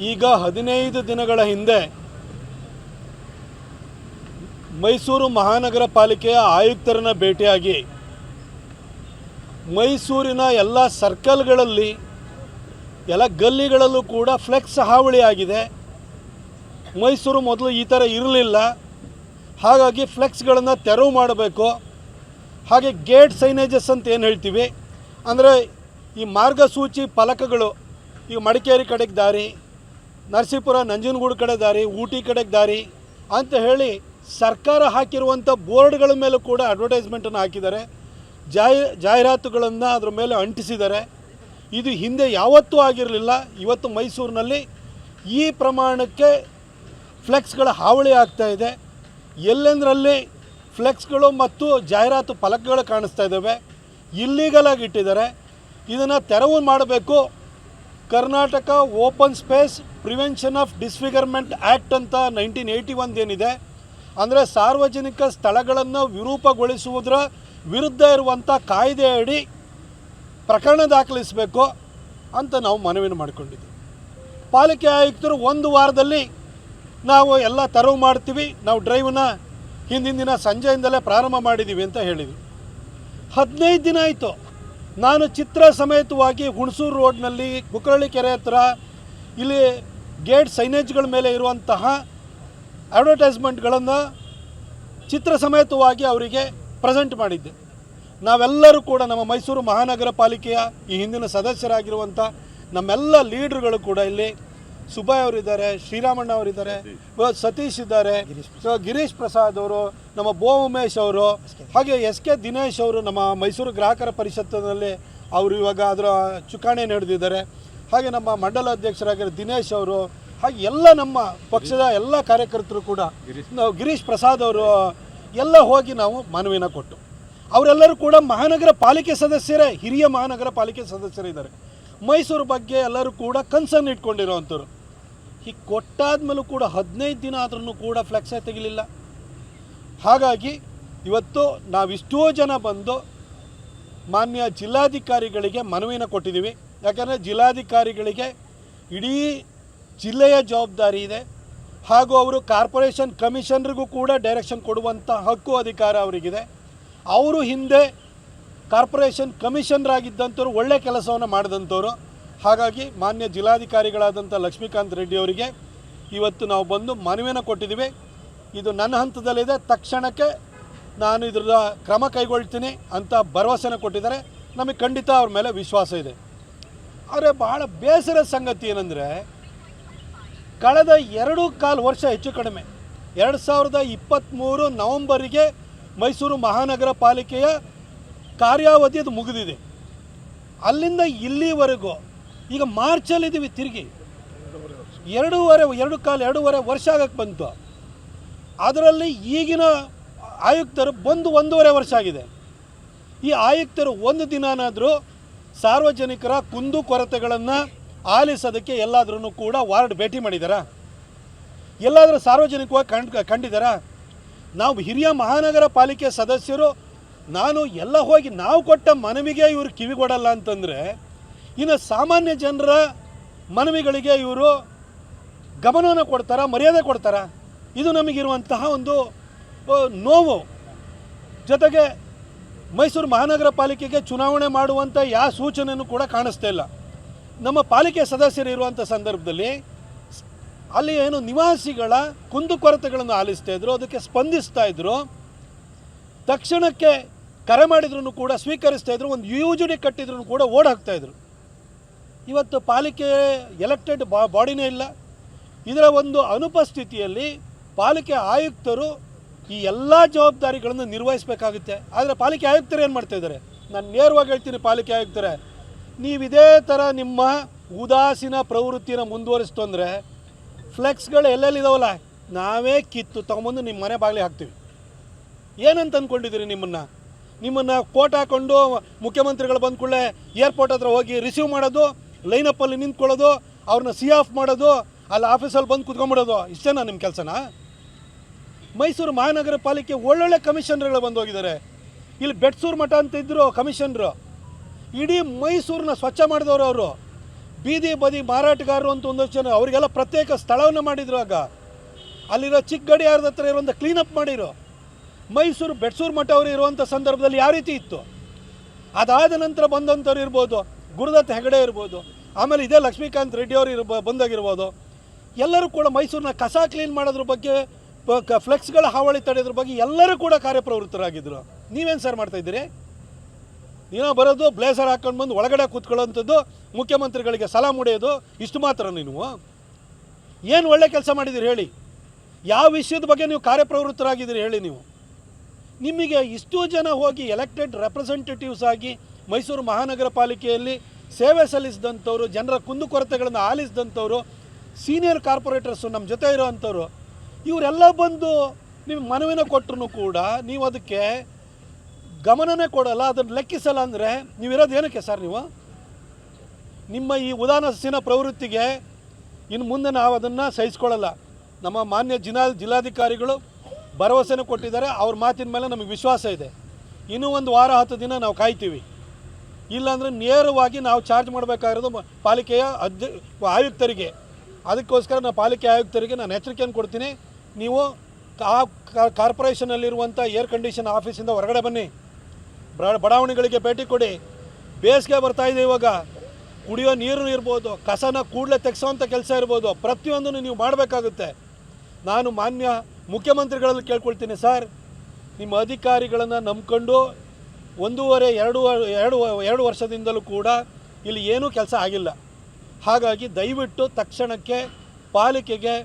ಈಗ 15 ದಿನಗಳ ಹಿಂದೆ ಮೈಸೂರು ಮಹಾನಗರ ಪಾಲಿಕೆಯ ಆಯುಕ್ತರನ್ನು ಭೇಟಿಯಾಗಿ ಮೈಸೂರಿನ ಎಲ್ಲ ಸರ್ಕಲ್ಗಳಲ್ಲಿ ಎಲ್ಲ ಗಲ್ಲಿಗಳಲ್ಲೂ ಕೂಡ ಫ್ಲೆಕ್ಸ್ ಹಾವಳಿ ಆಗಿದೆ. ಮೈಸೂರು ಮೊದಲು ಈ ಥರ ಇರಲಿಲ್ಲ, ಹಾಗಾಗಿ ಫ್ಲೆಕ್ಸ್ಗಳನ್ನು ತೆರವು ಮಾಡಬೇಕು. ಹಾಗೆ ಗೇಟ್ ಸೈನೇಜಸ್ ಅಂತ ಏನು ಹೇಳ್ತೀವಿ, ಅಂದರೆ ಈ ಮಾರ್ಗಸೂಚಿ ಫಲಕಗಳು, ಈಗ ಮಡಿಕೇರಿ ಕಡೆಗೆ ದಾರಿ, ನರಸೀಪುರ ನಂಜನಗೂಡು ಕಡೆ ದಾರಿ, ಊಟಿ ಕಡೆಗೆ ದಾರಿ ಅಂತ ಹೇಳಿ ಸರ್ಕಾರ ಹಾಕಿರುವಂಥ ಬೋರ್ಡ್ಗಳ ಮೇಲೂ ಕೂಡ ಅಡ್ವರ್ಟೈಸ್ಮೆಂಟನ್ನು ಹಾಕಿದ್ದಾರೆ, ಜಾಹೀರಾತುಗಳನ್ನು ಅದ್ರ ಮೇಲೆ ಅಂಟಿಸಿದ್ದಾರೆ. ಇದು ಹಿಂದೆ ಯಾವತ್ತೂ ಆಗಿರಲಿಲ್ಲ. ಇವತ್ತು ಮೈಸೂರಿನಲ್ಲಿ ಈ ಪ್ರಮಾಣಕ್ಕೆ ಫ್ಲೆಕ್ಸ್ಗಳ ಹಾವಳಿ ಆಗ್ತಾಯಿದೆ. ಎಲ್ಲೆಂದರಲ್ಲಿ ಫ್ಲೆಕ್ಸ್ಗಳು ಮತ್ತು ಜಾಹೀರಾತು ಫಲಕಗಳು ಕಾಣಿಸ್ತಾ ಇದ್ದಾವೆ, ಇಲ್ಲೀಗಲಾಗಿ ಇಟ್ಟಿದ್ದಾರೆ. ಇದನ್ನು ತೆರವು ಮಾಡಬೇಕು. Karnataka open space prevention of disfigurement act ಅಂತ 1981 ಏನಿದೆ, ಅಂದರೆ ಸಾರ್ವಜನಿಕ ಸ್ಥಳಗಳನ್ನು ವಿರೂಪಗೊಳಿಸುವುದರ ವಿರುದ್ಧ ಇರುವಂಥ ಕಾಯ್ದೆ ಅಡಿ ಪ್ರಕರಣ ದಾಖಲಿಸಬೇಕು ಅಂತ ನಾವು ಮನವಿಯನ್ನು ಮಾಡಿಕೊಂಡಿದ್ದೀವಿ. ಪಾಲಿಕೆ ಆಯುಕ್ತರು 1 ವಾರದಲ್ಲಿ ನಾವು ಎಲ್ಲ ತೆರವು ಮಾಡ್ತೀವಿ, ನಾವು ಡ್ರೈವನ್ನ ಹಿಂದಿನ ದಿನ ಸಂಜೆಯಿಂದಲೇ ಪ್ರಾರಂಭ ಮಾಡಿದ್ದೀವಿ ಅಂತ ಹೇಳಿದ್ವಿ. 15 ದಿನ ಆಯಿತು. ನಾನು ಚಿತ್ರ ಸಮೇತವಾಗಿ ಹುಣಸೂರು ರೋಡ್ನಲ್ಲಿ ಕುಕ್ಕರಳ್ಳಿ ಕೆರೆ ಹತ್ರ ಇಲ್ಲಿ ಗೇಟ್ ಸೈನೇಜ್ಗಳ ಮೇಲೆ ಇರುವಂತಹ ಅಡ್ವರ್ಟೈಸ್ಮೆಂಟ್ಗಳನ್ನು ಚಿತ್ರ ಸಮೇತವಾಗಿ ಅವರಿಗೆ ಪ್ರೆಸೆಂಟ್ ಮಾಡಿದ್ದೆ. ನಾವೆಲ್ಲರೂ ಕೂಡ ನಮ್ಮ ಮೈಸೂರು ಮಹಾನಗರ ಪಾಲಿಕೆಯ ಈ ಹಿಂದಿನ ಸದಸ್ಯರಾಗಿರುವಂಥ ನಮ್ಮೆಲ್ಲ ಲೀಡ್ರುಗಳು ಕೂಡ ಇಲ್ಲಿ ಸುಬ್ಬಯ್ಯ ಅವರಿದ್ದಾರೆ, ಶ್ರೀರಾಮಣ್ಣ ಅವರಿದ್ದಾರೆ, ಸತೀಶ್ ಇದ್ದಾರೆ, ಗಿರೀಶ್ ಪ್ರಸಾದ್ ಅವರು, ನಮ್ಮ ಬೋ ಉಮೇಶ್ ಅವರು, ಹಾಗೆ SK ದಿನೇಶ್ ಅವರು ನಮ್ಮ ಮೈಸೂರು ಗ್ರಾಹಕರ ಪರಿಷತ್ತಿನಲ್ಲಿ ಅವರು ಇವಾಗ ಅದರ ಚುಕ್ಕಾಣಿ ನಡೆದಿದ್ದಾರೆ. ಹಾಗೆ ನಮ್ಮ ಮಂಡಲ ಅಧ್ಯಕ್ಷರಾಗಿರೋ ದಿನೇಶ್ ಅವರು, ಹಾಗೆ ಎಲ್ಲ ನಮ್ಮ ಪಕ್ಷದ ಎಲ್ಲ ಕಾರ್ಯಕರ್ತರು ಕೂಡ ನಾವು ಗಿರೀಶ್ ಪ್ರಸಾದ್ ಅವರು ಎಲ್ಲ ಹೋಗಿ ನಾವು ಮನವಿನ ಕೊಟ್ಟು, ಅವರೆಲ್ಲರೂ ಕೂಡ ಮಹಾನಗರ ಪಾಲಿಕೆ ಸದಸ್ಯರೇ, ಹಿರಿಯ ಮಹಾನಗರ ಪಾಲಿಕೆ ಸದಸ್ಯರಿದ್ದಾರೆ. ಮೈಸೂರು ಬಗ್ಗೆ ಎಲ್ಲರೂ ಕೂಡ ಕನ್ಸರ್ನ್ ಇಟ್ಕೊಂಡಿರೋವಂಥವ್ರು. ಹೀಗೆ ಕೊಟ್ಟಾದ್ಮೇಲೂ ಕೂಡ 15 ದಿನ ಆದ್ರೂ ಕೂಡ ಫ್ಲೆಕ್ಸೇ ತೆಗಿಲಿಲ್ಲ. ಹಾಗಾಗಿ ಇವತ್ತು ನಾವಿಷ್ಟೋ ಜನ ಬಂದು ಮಾನ್ಯ ಜಿಲ್ಲಾಧಿಕಾರಿಗಳಿಗೆ ಮನವಿನ ಕೊಟ್ಟಿದ್ದೀವಿ. ಯಾಕಂದರೆ ಜಿಲ್ಲಾಧಿಕಾರಿಗಳಿಗೆ ಇಡೀ ಜಿಲ್ಲೆಯ ಜವಾಬ್ದಾರಿ ಇದೆ, ಹಾಗೂ ಅವರು ಕಾರ್ಪೊರೇಷನ್ ಕಮಿಷನರ್ಗೂ ಕೂಡ ಡೈರೆಕ್ಷನ್ ಕೊಡುವಂಥ ಹಕ್ಕು ಅಧಿಕಾರ ಅವರಿಗಿದೆ. ಅವರು ಹಿಂದೆ ಕಾರ್ಪೊರೇಷನ್ ಕಮಿಷನರ್ ಆಗಿದ್ದಂಥವ್ರು ಒಳ್ಳೆ ಕೆಲಸವನ್ನು ಮಾಡಿದಂಥವ್ರು. ಹಾಗಾಗಿ ಮಾನ್ಯ ಜಿಲ್ಲಾಧಿಕಾರಿಗಳಾದಂಥ ಲಕ್ಷ್ಮೀಕಾಂತ್ ರೆಡ್ಡಿ ಅವರಿಗೆ ಇವತ್ತು ನಾವು ಬಂದು ಮನವಿಯನ್ನು ಕೊಟ್ಟಿದ್ದೀವಿ. ಇದು ನನ್ನ ಹಂತದಲ್ಲಿದೆ, ತಕ್ಷಣಕ್ಕೆ ನಾನು ಇದರ ಕ್ರಮ ಕೈಗೊಳ್ತೀನಿ ಅಂತ ಭರವಸೆನ ಕೊಟ್ಟಿದ್ದಾರೆ. ನಮಗೆ ಖಂಡಿತ ಅವ್ರ ಮೇಲೆ ವಿಶ್ವಾಸ ಇದೆ. ಆದರೆ ಬಹಳ ಬೇಸರದ ಸಂಗತಿ ಏನಂದರೆ, ಕಳೆದ 2.25 ವರ್ಷ ಹೆಚ್ಚು ಕಡಿಮೆ 2023 ನವಂಬರಿಗೆ ಮೈಸೂರು ಮಹಾನಗರ ಪಾಲಿಕೆಯ ಕಾರ್ಯಾವಧಿ ಅದು ಮುಗಿದಿದೆ. ಅಲ್ಲಿಂದ ಇಲ್ಲಿವರೆಗೂ ಈಗ ಮಾರ್ಚಲ್ಲಿದ್ದೀವಿ, ತಿರುಗಿ 2.25 ವರ್ಷ ಆಗಕ್ಕೆ ಬಂತು. ಅದರಲ್ಲಿ ಈಗಿನ ಆಯುಕ್ತರು ಬಂದು 1.5 ವರ್ಷ ಆಗಿದೆ. ಈ ಆಯುಕ್ತರು ಒಂದು ದಿನನಾದರೂ ಸಾರ್ವಜನಿಕರ ಕುಂದು ಕೊರತೆಗಳನ್ನು ಆಲಿಸೋದಕ್ಕೆ ಎಲ್ಲಾದ್ರೂ ಕೂಡ ವಾರ್ಡ್ ಭೇಟಿ ಮಾಡಿದಾರಾ? ಎಲ್ಲಾದರೂ ಸಾರ್ವಜನಿಕವಾಗಿ ಕಂಡಿದ್ದಾರಾ? ನಾವು ಹಿರಿಯ ಮಹಾನಗರ ಪಾಲಿಕೆ ಸದಸ್ಯರು ನಾನು ಎಲ್ಲ ಹೋಗಿ ನಾವು ಕೊಟ್ಟ ಮನವಿಗೆ ಇವರು ಕಿವಿಗೊಡಲ್ಲ ಅಂತಂದರೆ, ಇನ್ನು ಸಾಮಾನ್ಯ ಜನರ ಮನವಿಗಳಿಗೆ ಇವರು ಗಮನವನ್ನು ಕೊಡ್ತಾರಾ, ಮರ್ಯಾದೆ ಕೊಡ್ತಾರಾ? ಇದು ನಮಗಿರುವಂತಹ ಒಂದು ನೋವು. ಜೊತೆಗೆ ಮೈಸೂರು ಮಹಾನಗರ ಪಾಲಿಕೆಗೆ ಚುನಾವಣೆ ಮಾಡುವಂಥ ಯಾವ ಸೂಚನೆಯೂ ಕೂಡ ಕಾಣಿಸ್ತಾ ಇಲ್ಲ. ನಮ್ಮ ಪಾಲಿಕೆ ಸದಸ್ಯರು ಇರುವಂಥ ಸಂದರ್ಭದಲ್ಲಿ ಅಲ್ಲಿ ಏನು ನಿವಾಸಿಗಳ ಕುಂದುಕೊರತೆಗಳನ್ನು ಆಲಿಸ್ತಾ ಇದ್ರು, ಅದಕ್ಕೆ ಸ್ಪಂದಿಸ್ತಾ ಇದ್ರು, ತಕ್ಷಣಕ್ಕೆ ಕರೆ ಮಾಡಿದ್ರು ಕೂಡ ಸ್ವೀಕರಿಸ್ತಾ ಇದ್ರು, ಒಂದು UUD ಕಟ್ಟಿದ್ರು ಕೂಡ ಓಡ್ ಹಾಕ್ತಾಯಿದ್ರು. ಇವತ್ತು ಪಾಲಿಕೆ ಎಲೆಕ್ಟೆಡ್ ಬಾಡಿನೇ ಇಲ್ಲ. ಇದರ ಒಂದು ಅನುಪಸ್ಥಿತಿಯಲ್ಲಿ ಪಾಲಿಕೆ ಆಯುಕ್ತರು ಈ ಎಲ್ಲ ಜವಾಬ್ದಾರಿಗಳನ್ನು ನಿರ್ವಹಿಸಬೇಕಾಗುತ್ತೆ. ಆದರೆ ಪಾಲಿಕೆ ಆಯುಕ್ತರು ಏನು ಮಾಡ್ತಾಯಿದ್ದಾರೆ? ನಾನು ನೇರವಾಗಿ ಹೇಳ್ತೀನಿ, ಪಾಲಿಕೆ ಆಯುಕ್ತರೇ, ನೀವು ಇದೇ ಥರ ನಿಮ್ಮ ಉದಾಸೀನ ಪ್ರವೃತ್ತಿನ ಮುಂದುವರಿಸ್ತು ಅಂದರೆ ಫ್ಲೆಕ್ಸ್ಗಳು ಎಲ್ಲೆಲ್ಲಿದಾವಲ್ಲ ನಾವೇ ಕಿತ್ತು ತೊಗೊಂಬಂದು ನಿಮ್ಮ ಮನೆ ಬಾಗಿಲಿಗೆ ಹಾಕ್ತೀವಿ. ಏನಂತ ಅಂದ್ಕೊಂಡಿದ್ದೀರಿ? ನಿಮ್ಮನ್ನು ಕೋಟ್ ಹಾಕ್ಕೊಂಡು ಮುಖ್ಯಮಂತ್ರಿಗಳು ಬಂದ ಕೂಡಲೇ ಏರ್ಪೋರ್ಟ್ ಹತ್ರ ಹೋಗಿ ರಿಸೀವ್ ಮಾಡೋದು, ಲೈನಪ್ಪಲ್ಲಿ ನಿಂತ್ಕೊಳ್ಳೋದು, ಅವ್ರನ್ನ ಆಫ್ ಮಾಡೋದು, ಅಲ್ಲಿ ಆಫೀಸಲ್ಲಿ ಬಂದು ಕುತ್ಕೊಂಡ್ಬಿಡೋದು, ಇಷ್ಟೇನಾ ನಿಮ್ಮ ಕೆಲಸನಾ? ಮೈಸೂರು ಮಹಾನಗರ ಪಾಲಿಕೆ ಒಳ್ಳೊಳ್ಳೆ ಕಮಿಷನರ್ಗಳು ಬಂದು ಹೋಗಿದ್ದಾರೆ. ಇಲ್ಲಿ ಬೆಟ್ಸೂರು ಮಠ ಅಂತ ಇದ್ದರು ಕಮಿಷನರು, ಇಡೀ ಮೈಸೂರನ್ನ ಸ್ವಚ್ಛ ಮಾಡಿದವರು ಅವರು. ಬೀದಿ ಬದಿ ಮಾರಾಟಗಾರರು ಅಂತ ಒಂದಷ್ಟು ಜನ ಅವರಿಗೆಲ್ಲ ಪ್ರತ್ಯೇಕ ಸ್ಥಳವನ್ನು ಮಾಡಿದ್ರು. ಆಗ ಅಲ್ಲಿರೋ ಚಿಕ್ಕ ಗಡಿಯಾರದ ಹತ್ರ ಇರುವಂಥ ಕ್ಲೀನಪ್ ಮಾಡಿರೋ. ಮೈಸೂರು ಬೆಟ್ಸೂರು ಮಠ ಅವರು ಇರುವಂಥ ಸಂದರ್ಭದಲ್ಲಿ ಯಾವ ರೀತಿ ಇತ್ತು? ಅದಾದ ನಂತರ ಬಂದಂಥವ್ರು ಇರ್ಬೋದು, ಗುರುದತ್ ಹೆಗಡೆ ಇರ್ಬೋದು, ಆಮೇಲೆ ಇದೇ ಲಕ್ಷ್ಮೀಕಾಂತ್ ರೆಡ್ಡಿ ಅವರು ಬಂದಾಗಿರ್ಬೋದು. ಎಲ್ಲರೂ ಕೂಡ ಮೈಸೂರಿನ ಕಸ ಕ್ಲೀನ್ ಮಾಡೋದ್ರ ಬಗ್ಗೆ, ಫ್ಲೆಕ್ಸ್ಗಳ ಹಾವಳಿ ತಡೆಯೋದ್ರ ಬಗ್ಗೆ ಎಲ್ಲರೂ ಕೂಡ ಕಾರ್ಯಪ್ರವೃತ್ತರಾಗಿದ್ದರು. ನೀವೇನು ಸರ್ ಮಾಡ್ತಾಯಿದ್ದೀರಿ? ನೀನೋ ಬರೋದು ಬ್ಲೇಸರ್ ಹಾಕೊಂಡು ಬಂದು ಒಳಗಡೆ ಕೂತ್ಕೊಳ್ಳೋಂಥದ್ದು, ಮುಖ್ಯಮಂತ್ರಿಗಳಿಗೆ ಸಲಾಮ್ ಹೊಡೆಯೋದು, ಇಷ್ಟು ಮಾತ್ರ. ನೀವು ಏನು ಒಳ್ಳೆ ಕೆಲಸ ಮಾಡಿದ್ದೀರಿ ಹೇಳಿ? ಯಾವ ವಿಷಯದ ಬಗ್ಗೆ ನೀವು ಕಾರ್ಯಪ್ರವೃತ್ತರಾಗಿದ್ದೀರಿ ಹೇಳಿ? ನೀವು ನಿಮಗೆ ಇಷ್ಟು ಜನ ಹೋಗಿ ಎಲೆಕ್ಟೆಡ್ ರೆಪ್ರೆಸೆಂಟೇಟಿವ್ಸ್ ಆಗಿ ಮೈಸೂರು ಮಹಾನಗರ ಪಾಲಿಕೆಯಲ್ಲಿ ಸೇವೆ ಸಲ್ಲಿಸಿದಂಥವ್ರು, ಜನರ ಕುಂದುಕೊರತೆಗಳನ್ನು ಆಲಿಸಿದಂಥವ್ರು, ಸೀನಿಯರ್ ಕಾರ್ಪೊರೇಟರ್ಸು ನಮ್ಮ ಜೊತೆ ಇರೋವಂಥವ್ರು, ಇವರೆಲ್ಲ ಬಂದು ನೀವು ಮನವಿನ ಕೊಟ್ಟರು ಕೂಡ ನೀವು ಅದಕ್ಕೆ ಗಮನನೇ ಕೊಡಲ್ಲ, ಅದನ್ನು ಲೆಕ್ಕಿಸಲ್ಲ ಅಂದರೆ ನೀವಿರೋದು ಏನಕ್ಕೆ ಸರ್? ನೀವು ನಿಮ್ಮ ಈ ಉದಾಸೀನ ಪ್ರವೃತ್ತಿಗೆ ಇನ್ನು ಮುಂದೆ ನಾವು ಅದನ್ನು ಸಹಿಸ್ಕೊಳ್ಳಲ್ಲ. ನಮ್ಮ ಮಾನ್ಯ ಜಿಲ್ಲಾಧಿಕಾರಿಗಳು ಭರವಸೆನೂ ಕೊಟ್ಟಿದ್ದಾರೆ. ಅವ್ರ ಮಾತಿನ ಮೇಲೆ ನಮಗೆ ವಿಶ್ವಾಸ ಇದೆ. ಇನ್ನೂ ಒಂದು ವಾರ 10 ದಿನ ನಾವು ಕಾಯ್ತೀವಿ. ಇಲ್ಲಾಂದರೆ ನೇರವಾಗಿ ನಾವು ಚಾರ್ಜ್ ಮಾಡಬೇಕಾಗಿರೋದು ಪಾಲಿಕೆಯ ಆಯುಕ್ತರಿಗೆ. ಅದಕ್ಕೋಸ್ಕರ ನಾನು ಪಾಲಿಕೆ ಆಯುಕ್ತರಿಗೆ ನಾನು ಎಚ್ಚರಿಕೆಯನ್ನು ಕೊಡ್ತೀನಿ. ನೀವು ಕಾರ್ಪೊರೇಷನಲ್ಲಿರುವಂಥ ಏರ್ ಕಂಡೀಷನ್ ಆಫೀಸಿಂದ ಹೊರಗಡೆ ಬನ್ನಿ, ಬಡಾವಣೆಗಳಿಗೆ ಭೇಟಿ ಕೊಡಿ. ಬೇಸಿಗೆ ಬರ್ತಾಯಿದೆ, ಇವಾಗ ಕುಡಿಯೋ ನೀರು ಇರ್ಬೋದು, ಕಸನ ಕೂಡಲೇ ತೆಗೆಸೋವಂಥ ಕೆಲಸ ಇರ್ಬೋದು, ಪ್ರತಿಯೊಂದನ್ನು ನೀವು ಮಾಡಬೇಕಾಗುತ್ತೆ. ನಾನು ಮಾನ್ಯ ಮುಖ್ಯಮಂತ್ರಿಗಳಲ್ಲಿ ಕೇಳ್ಕೊಳ್ತೀನಿ, ಸರ್ ನಿಮ್ಮ ಅಧಿಕಾರಿಗಳನ್ನು ನಂಬ್ಕೊಂಡು 1.5-2 ವರ್ಷದಿಂದಲೂ ಕೂಡ ಇಲ್ಲಿ ಏನೂ ಕೆಲಸ ಆಗಿಲ್ಲ. ಹಾಗಾಗಿ ದಯವಿಟ್ಟು ತಕ್ಷಣಕ್ಕೆ ಪಾಲಿಕೆಗೆ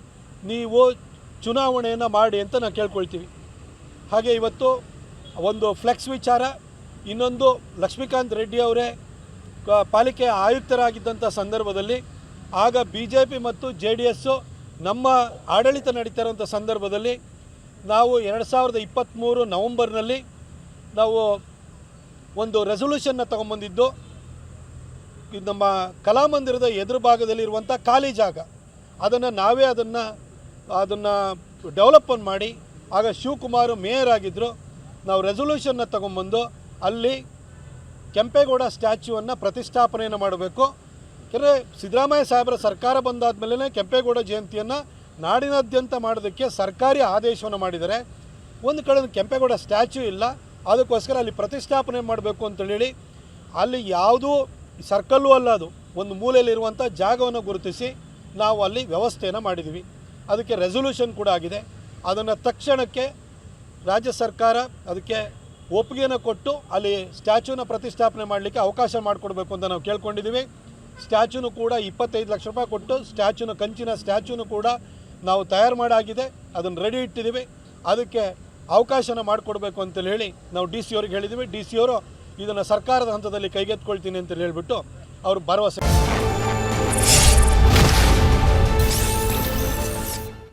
ನೀವು ಚುನಾವಣೆಯನ್ನು ಮಾಡಿ ಅಂತ ನಾವು ಕೇಳ್ಕೊಳ್ತೀವಿ. ಹಾಗೆ ಇವತ್ತು ಒಂದು ಫ್ಲೆಕ್ಸ್ ವಿಚಾರ, ಇನ್ನೊಂದು ಲಕ್ಷ್ಮೀಕಾಂತ್ ರೆಡ್ಡಿ ಅವರೇ ಪಾಲಿಕೆಯ ಆಯುಕ್ತರಾಗಿದ್ದಂಥ ಸಂದರ್ಭದಲ್ಲಿ ಆಗ BJP ಮತ್ತು JDS ನಮ್ಮ ಆಡಳಿತ ನಡೀತಾ ಇರೋಂಥ ಸಂದರ್ಭದಲ್ಲಿ ನಾವು 2023 ನವಂಬರ್ನಲ್ಲಿ ನಾವು ಒಂದು ರೆಸೊಲ್ಯೂಷನ್ನ ತೊಗೊಂಬಂದಿದ್ದು. ಇದು ನಮ್ಮ ಕಲಾಮಂದಿರದ ಎದುರು ಭಾಗದಲ್ಲಿರುವಂಥ ಖಾಲಿ ಜಾಗ, ಅದನ್ನು ನಾವೇ ಅದನ್ನು ಡೆವಲಪ್ಮೆಂಟ್ ಮಾಡಿ, ಆಗ ಶಿವಕುಮಾರ್ ಮೇಯರ್ ಆಗಿದ್ದರು. ನಾವು ರೆಸೊಲ್ಯೂಷನ್ನ ತೊಗೊಂಬಂದು ಅಲ್ಲಿ ಕೆಂಪೇಗೌಡ ಸ್ಟ್ಯಾಚ್ಯೂವನ್ನು ಪ್ರತಿಷ್ಠಾಪನೆಯನ್ನು ಮಾಡಬೇಕು. ಯಾಕಂದರೆ ಸಿದ್ದರಾಮಯ್ಯ ಸಾಹೇಬರ ಸರ್ಕಾರ ಬಂದಾದಮೇಲೆ ಕೆಂಪೇಗೌಡ ಜಯಂತಿಯನ್ನು ನಾಡಿನಾದ್ಯಂತ ಮಾಡೋದಕ್ಕೆ ಸರ್ಕಾರಿ ಆದೇಶವನ್ನು ಮಾಡಿದ್ದಾರೆ. ಒಂದು ಕಡೆ ಕೆಂಪೇಗೌಡ ಸ್ಟ್ಯಾಚ್ಯೂ ಇಲ್ಲ, ಅದಕ್ಕೋಸ್ಕರ ಅಲ್ಲಿ ಪ್ರತಿಷ್ಠಾಪನೆ ಮಾಡಬೇಕು ಅಂತೇಳಿ ಅಲ್ಲಿ ಯಾವುದೂ ಸರ್ಕಲ್ಲು ಅಲ್ಲ, ಅದು ಒಂದು ಮೂಲೆಯಲ್ಲಿರುವಂಥ ಜಾಗವನ್ನು ಗುರುತಿಸಿ ನಾವು ಅಲ್ಲಿ ವ್ಯವಸ್ಥೆಯನ್ನು ಮಾಡಿದ್ದೀವಿ. ಅದಕ್ಕೆ ರೆಸೊಲ್ಯೂಷನ್ ಕೂಡ ಆಗಿದೆ. ಅದನ್ನು ತಕ್ಷಣಕ್ಕೆ ರಾಜ್ಯ ಸರ್ಕಾರ ಅದಕ್ಕೆ ಒಪ್ಪಿಗೆಯನ್ನು ಕೊಟ್ಟು ಅಲ್ಲಿ ಸ್ಟ್ಯಾಚ್ಯೂನ ಪ್ರತಿಷ್ಠಾಪನೆ ಮಾಡಲಿಕ್ಕೆ ಅವಕಾಶ ಮಾಡಿಕೊಡ್ಬೇಕು ಅಂತ ನಾವು ಕೇಳ್ಕೊಂಡಿದ್ದೀವಿ. ಸ್ಟ್ಯಾಚ್ಯೂನು ಕೂಡ 25 ಲಕ್ಷ ರೂಪಾಯಿ ಕೊಟ್ಟು ಕಂಚಿನ ಸ್ಟ್ಯಾಚ್ಯೂನು ಕೂಡ ನಾವು ತಯಾರು ಮಾಡಾಗಿದೆ, ಅದನ್ನು ರೆಡಿ ಇಟ್ಟಿದ್ದೀವಿ. ಅದಕ್ಕೆ ಅವಕಾಶನ ಮಾಡಿಕೊಡ್ಬೇಕು ಅಂತೇಳಿ ಹೇಳಿ ನಾವು DC ಅವ್ರಿಗೆ ಹೇಳಿದ್ದೀವಿ. DC ಅವರು ಇದನ್ನು ಸರ್ಕಾರದ ಹಂತದಲ್ಲಿ ಕೈಗೆತ್ಕೊಳ್ತೀನಿ ಅಂತ ಹೇಳಿಬಿಟ್ಟು ಅವರು ಭರವಸೆ